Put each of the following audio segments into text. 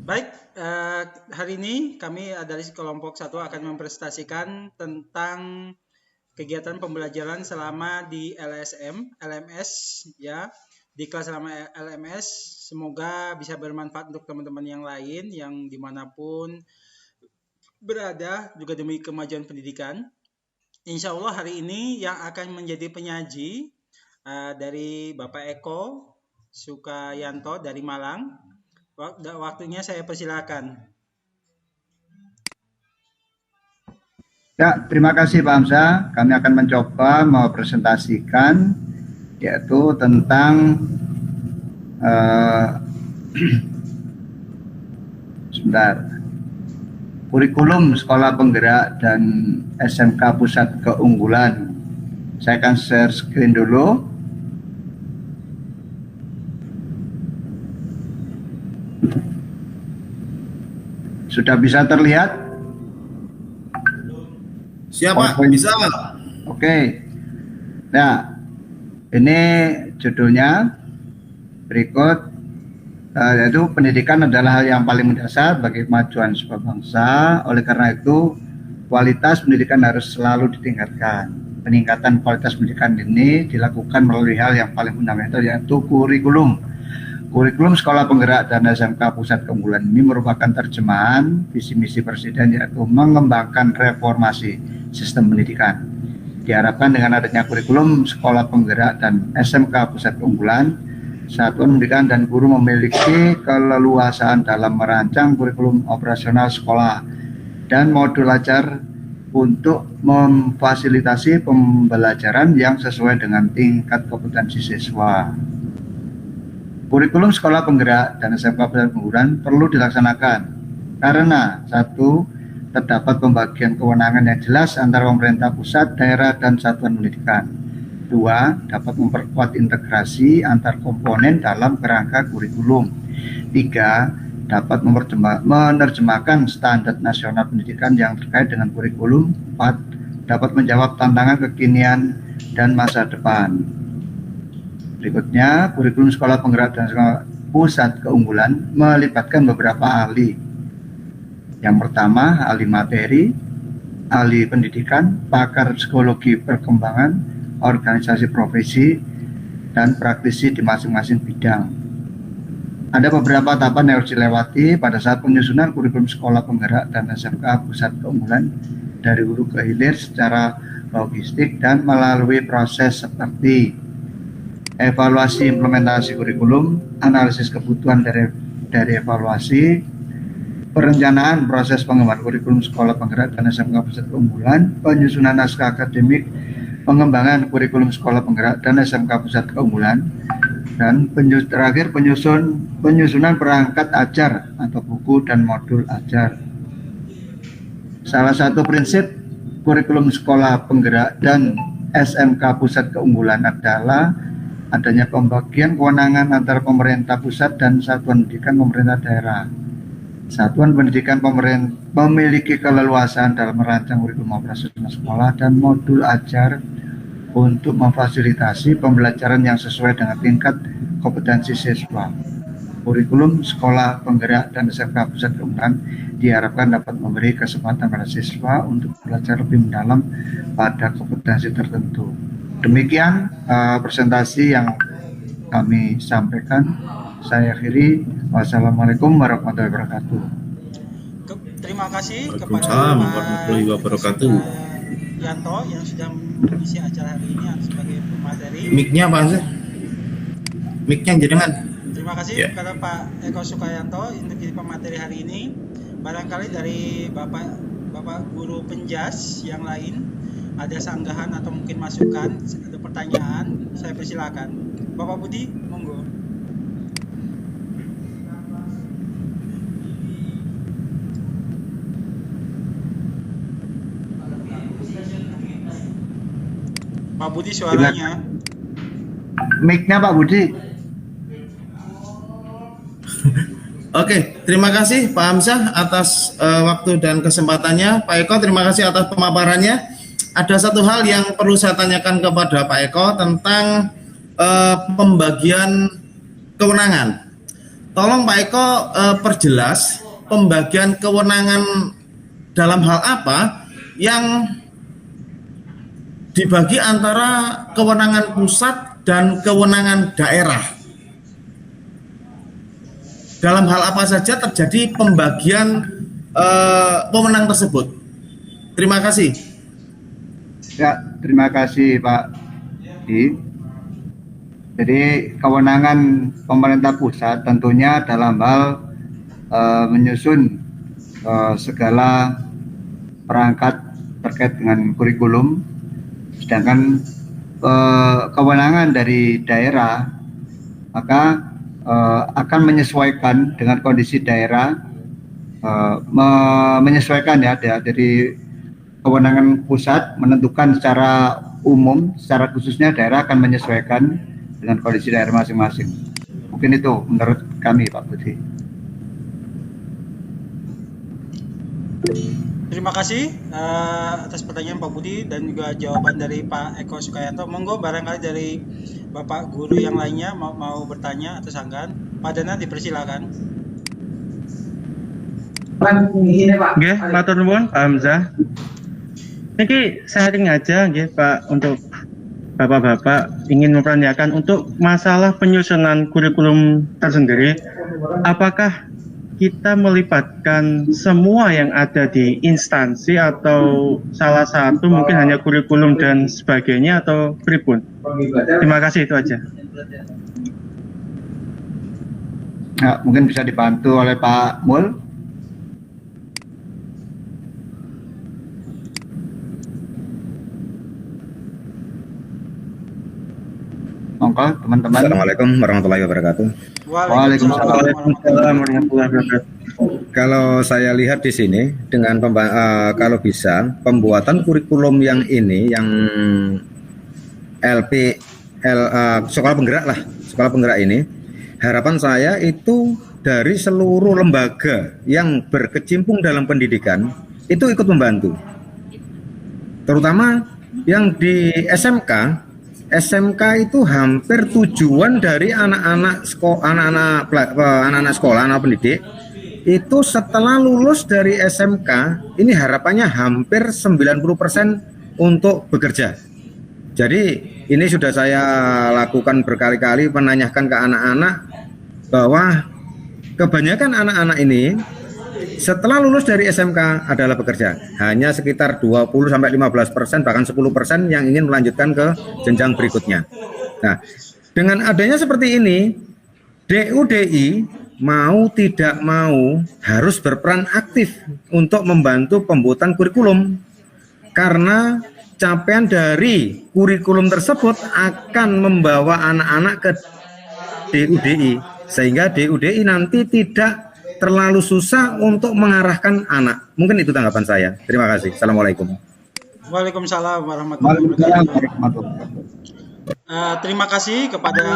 Baik, hari ini kami dari kelompok 1 akan mempresentasikan tentang kegiatan pembelajaran selama di LMS ya, di kelas selama LMS. Semoga bisa bermanfaat untuk teman-teman yang lain yang dimanapun berada, juga demi kemajuan pendidikan. Insya Allah hari ini yang akan menjadi penyaji dari Bapak Eko Sukayanto dari Malang. Waktunya saya persilakan. Ya, terima kasih Pak Hamzah. Kami akan mencoba mempresentasikan yaitu tentang kurikulum sekolah penggerak dan SMK Pusat Keunggulan. Saya akan share screen dulu. Sudah bisa terlihat? Siapa? Bisa. Oke. Nah, ini judulnya berikut, yaitu pendidikan adalah hal yang paling mendasar bagi kemajuan sebuah bangsa. Oleh karena itu, kualitas pendidikan harus selalu ditingkatkan. Peningkatan kualitas pendidikan ini dilakukan melalui hal yang paling fundamental, yaitu kurikulum. Kurikulum sekolah penggerak dan SMK Pusat Keunggulan ini merupakan terjemahan visi misi Presiden, yaitu mengembangkan reformasi sistem pendidikan. Diharapkan dengan adanya kurikulum sekolah penggerak dan SMK Pusat Keunggulan, satuan pendidikan dan guru memiliki keleluasaan dalam merancang kurikulum operasional sekolah dan modul ajar untuk memfasilitasi pembelajaran yang sesuai dengan tingkat kompetensi siswa. Kurikulum sekolah penggerak dan SMK Pusat Keunggulan perlu dilaksanakan karena satu, terdapat pembagian kewenangan yang jelas antara pemerintah pusat, daerah, dan satuan pendidikan. Dua, dapat memperkuat integrasi antar komponen dalam kerangka kurikulum. Tiga, dapat menerjemahkan standar nasional pendidikan yang terkait dengan kurikulum. Empat, dapat menjawab tantangan kekinian dan masa depan. Berikutnya, kurikulum sekolah penggerak dan sekolah pusat keunggulan melibatkan beberapa ahli. Yang pertama, ahli materi, ahli pendidikan, pakar psikologi perkembangan, organisasi profesi, dan praktisi di masing-masing bidang. Ada beberapa tahapan yang harus dilewati pada saat penyusunan kurikulum sekolah penggerak dan SMK Pusat Keunggulan dari hulu ke hilir secara logistik dan melalui proses seperti evaluasi implementasi kurikulum, analisis kebutuhan dari evaluasi, perencanaan proses pengembangan kurikulum sekolah penggerak dan SMK Pusat Keunggulan, penyusunan naskah akademik, pengembangan kurikulum sekolah penggerak dan SMK Pusat Keunggulan, dan terakhir penyusunan perangkat ajar atau buku dan modul ajar. Salah satu prinsip kurikulum sekolah penggerak dan SMK Pusat Keunggulan adalah adanya pembagian kewenangan antara pemerintah pusat dan satuan pendidikan pemerintah daerah. Satuan pendidikan memiliki keleluasaan dalam merancang kurikulum operasional sekolah dan modul ajar untuk memfasilitasi pembelajaran yang sesuai dengan tingkat kompetensi siswa. Kurikulum sekolah penggerak dan SMK Pusat Keunggulan diharapkan dapat memberi kesempatan pada siswa untuk belajar lebih mendalam pada kompetensi tertentu. Demikian presentasi yang kami sampaikan. Saya akhiri. Wassalamualaikum warahmatullahi wabarakatuh. Terima kasih kepada Waalaikumsalam warahmatullahi wabarakatuh. Yanto yang sudah mengisi acara hari ini sebagai pemateri. Mic-nya apa sih? Mic-nya jenengan. Terima kasih kepada Pak Eko Sukayanto untuk jadi pemateri hari ini. Barangkali dari Bapak Guru Penjas yang lain ada sanggahan atau mungkin masukan, ada pertanyaan, saya persilakan. Bapak Budi, monggo. Pak Budi suaranya. Mic-nya Pak Budi. Oke, terima kasih Pak Hamzah atas waktu dan kesempatannya. Pak Eko, terima kasih atas pemaparannya. Ada satu hal yang perlu saya tanyakan kepada Pak Eko tentang pembagian kewenangan. tolong Pak Eko perjelas pembagian kewenangan dalam hal apa yang dibagi antara kewenangan pusat dan kewenangan daerah. Dalam hal apa saja terjadi pembagian pemenang tersebut. Terima kasih. Ya, terima kasih Pak Di. Jadi kewenangan pemerintah pusat tentunya dalam hal menyusun segala perangkat terkait dengan kurikulum, sedangkan kewenangan dari daerah maka akan menyesuaikan dengan kondisi daerah, menyesuaikan ya dari kewenangan pusat menentukan secara umum, secara khususnya daerah akan menyesuaikan dengan kondisi daerah masing-masing. Mungkin itu menurut kami Pak Budi. Terima kasih atas pertanyaan Pak Budi dan juga jawaban dari Pak Eko Sukayanto. Monggo barangkali dari Bapak Guru yang lainnya mau bertanya atau sanggahan. Pak Dana dipersilakan. Nggih, matur nuwun Pak Hamzah. Niki sharing aja nggih Pak, untuk Bapak-bapak ingin mempertanyakan untuk masalah penyusunan kurikulum tersendiri, apakah kita melibatkan semua yang ada di instansi atau salah satu mungkin hanya kurikulum dan sebagainya atau pripun? Terima kasih, itu aja. Nah, mungkin bisa dibantu oleh Pak Mul. Monggo teman-teman. Assalamualaikum warahmatullahi wabarakatuh. Waalaikumsalam warahmatullahi wabarakatuh. Kalau saya lihat di sini dengan kalau bisa pembuatan kurikulum yang ini yang sekolah penggerak ini, harapan saya itu dari seluruh lembaga yang berkecimpung dalam pendidikan itu ikut membantu, terutama yang di SMK itu hampir tujuan dari anak-anak sekolah, anak pendidik itu setelah lulus dari SMK ini harapannya hampir 90% untuk bekerja. Jadi ini sudah saya lakukan berkali-kali, menanyakan ke anak-anak bahwa kebanyakan anak-anak ini setelah lulus dari SMK adalah bekerja. Hanya sekitar 20-15%, bahkan 10% yang ingin melanjutkan ke jenjang berikutnya. Nah, dengan adanya seperti ini, DUDI mau tidak mau harus berperan aktif untuk membantu pembuatan kurikulum. Karena capaian dari kurikulum tersebut akan membawa anak-anak ke DUDI. Sehingga DUDI nanti tidak terlalu susah untuk mengarahkan anak. Mungkin itu tanggapan saya. Terima kasih. Assalamualaikum. Waalaikumsalam warahmatullahi wabarakatuh. Terima kasih kepada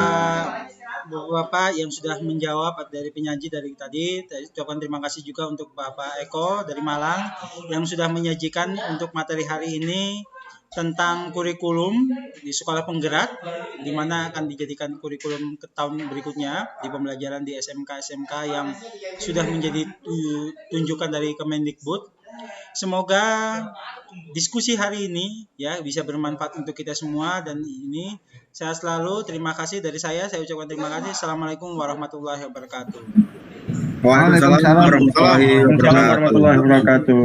Bapak yang sudah menjawab dari penyaji dari tadi. Ucapkan terima kasih juga untuk Bapak Eko dari Malang yang sudah menyajikan untuk materi hari ini tentang kurikulum di sekolah penggerak, di mana akan dijadikan kurikulum ke tahun berikutnya di pembelajaran di SMK-SMK yang sudah menjadi tunjukan dari Kemendikbud. Semoga diskusi hari ini ya bisa bermanfaat untuk kita semua, dan ini sehat selalu. Terima kasih dari saya ucapkan terima kasih. Assalamualaikum warahmatullahi wabarakatuh. Waalaikumsalam warahmatullahi wabarakatuh.